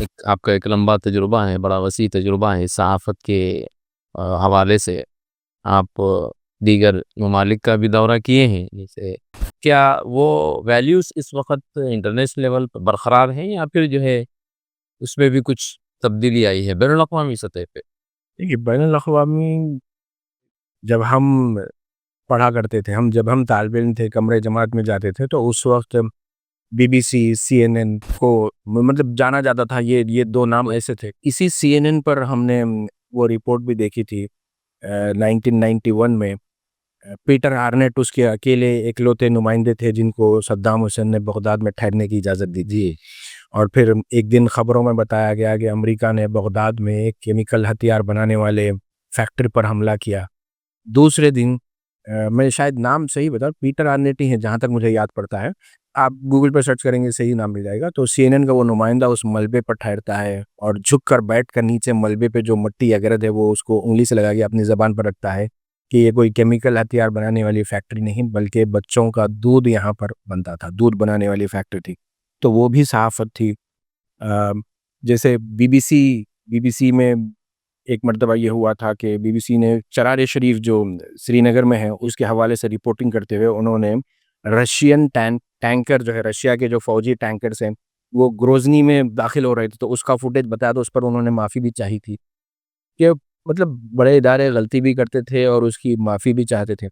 آپ کا ایک لمبا تجربہ ہے، بڑا وسیع تجربہ ہے صحافت کے حوالے سے۔ آپ دیگر ممالک کا بھی دورہ کیے ہیں، جیسے کیا وہ ویلیوز اس وقت انٹرنیشنل لیول پر برقرار ہیں، یا پھر جو ہے اس میں بھی کچھ تبدیلی آئی ہے بین الاقوامی سطح پہ؟ دیکھیے، بین الاقوامی جب ہم پڑھا کرتے تھے، جب ہم طالب علم تھے، کمرے جماعت میں جاتے تھے، تو اس وقت B B C, C N N کو مطلب جانا جاتا تھا۔ یہ دو نام ایسے تھے۔ اسی سی این این پر ہم نے وہ رپورٹ بھی دیکھی تھی 1991 میں۔ پیٹر آرنیٹ اس کے اکیلے اکلوتے نمائندے تھے جن کو صدام حسین نے بغداد میں ٹھہرنے کی اجازت دی تھی۔ اور پھر ایک دن خبروں میں بتایا گیا کہ امریکہ نے بغداد میں ایک کیمیکل ہتھیار بنانے والے فیکٹری پر حملہ کیا۔ دوسرے دن میں شاید نام صحیح بتا، پیٹر آرنیٹ ہی ہے جہاں تک مجھے یاد پڑتا ہے، آپ گوگل پہ سرچ کریں گے صحیح نام مل جائے گا۔ تو سی این این کا وہ نمائندہ اس ملبے پر ٹھہرتا ہے اور جھک کر بیٹھ کر نیچے ملبے پہ جو مٹی یا گرد ہے وہ اس کو انگلی سے لگا کے اپنی زبان پر رکھتا ہے کہ یہ کوئی کیمیکل ہتھیار بنانے والی فیکٹری نہیں، بلکہ بچوں کا دودھ یہاں پر بنتا تھا، دودھ بنانے والی فیکٹری تھی۔ تو وہ بھی صحافت تھی۔ جیسے بی بی سی میں ایک مرتبہ یہ ہوا تھا کہ بی بی سی نے چرار شریف جو سری نگر میں ہے اس کے حوالے سے رپورٹنگ کرتے ہوئے انہوں نے رشین ٹینکر جو ہے، رشیا کے جو فوجی ٹینکرز ہیں وہ گروزنی میں داخل ہو رہے تھے، تو اس کا فوٹیج بتایا، تو اس پر انہوں نے معافی بھی چاہی تھی کہ مطلب بڑے ادارے غلطی بھی کرتے تھے اور اس کی معافی بھی چاہتے تھے۔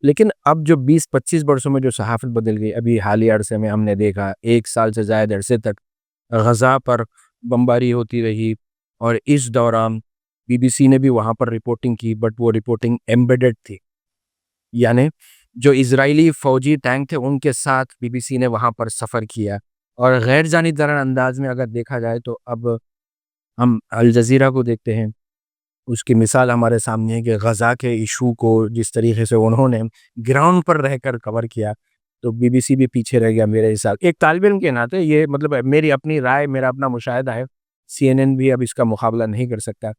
لیکن اب جو 20-25 برسوں میں جو صحافت بدل گئی، ابھی حالیہ عرصے میں ہم نے دیکھا 1 سال سے زائد عرصے تک غزہ پر بمباری ہوتی رہی، اور اس دوران بی بی سی نے بھی وہاں پر رپورٹنگ کی، بٹ وہ رپورٹنگ ایمبیڈڈ تھی، یعنی جو اسرائیلی فوجی ٹینک تھے ان کے ساتھ بی بی سی نے وہاں پر سفر کیا۔ اور غیر جانبدارانہ انداز میں اگر دیکھا جائے تو اب ہم الجزیرہ کو دیکھتے ہیں، اس کی مثال ہمارے سامنے ہے کہ غزہ کے ایشو کو جس طریقے سے انہوں نے گراؤنڈ پر رہ کر کور کیا، تو بی بی سی بھی پیچھے رہ گیا میرے حساب۔ ایک طالب علم کے ناطے یہ مطلب میری اپنی رائے، میرا اپنا مشاہدہ ہے، سی این این بھی اب اس کا مقابلہ نہیں کر سکتا۔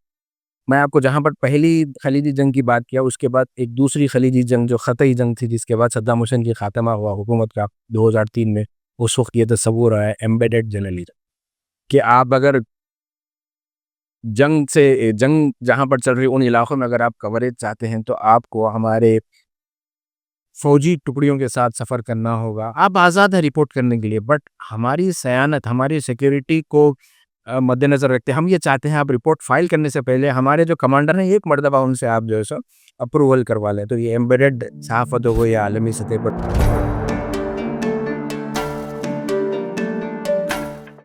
میں آپ کو جہاں پر پہلی خلیجی جنگ کی بات کیا، اس کے بعد ایک دوسری خلیجی جنگ جو خطئی جنگ تھی، جس کے بعد صدام حسین کی خاتمہ ہوا حکومت کا 2003 میں، اس وقت یہ تصور ہے ایمبیڈڈ جرنلزم کہ آپ اگر جنگ جہاں پر چل رہی ان علاقوں میں اگر آپ کوریج چاہتے ہیں تو آپ کو ہمارے فوجی ٹکڑیوں کے ساتھ سفر کرنا ہوگا۔ آپ آزاد ہیں رپورٹ کرنے کے لیے، بٹ ہماری سیانت، ہماری سیکیورٹی کو مد نظر رکھتے ہم یہ چاہتے ہیں آپ رپورٹ فائل کرنے سے پہلے ہمارے جو کمانڈر ہیں ایک مرتبہ ان سے آپ جو ہے سو اپروول کروا لیں۔ تو یہ ایمبیڈڈ صحافت ہو گئی عالمی سطح پر۔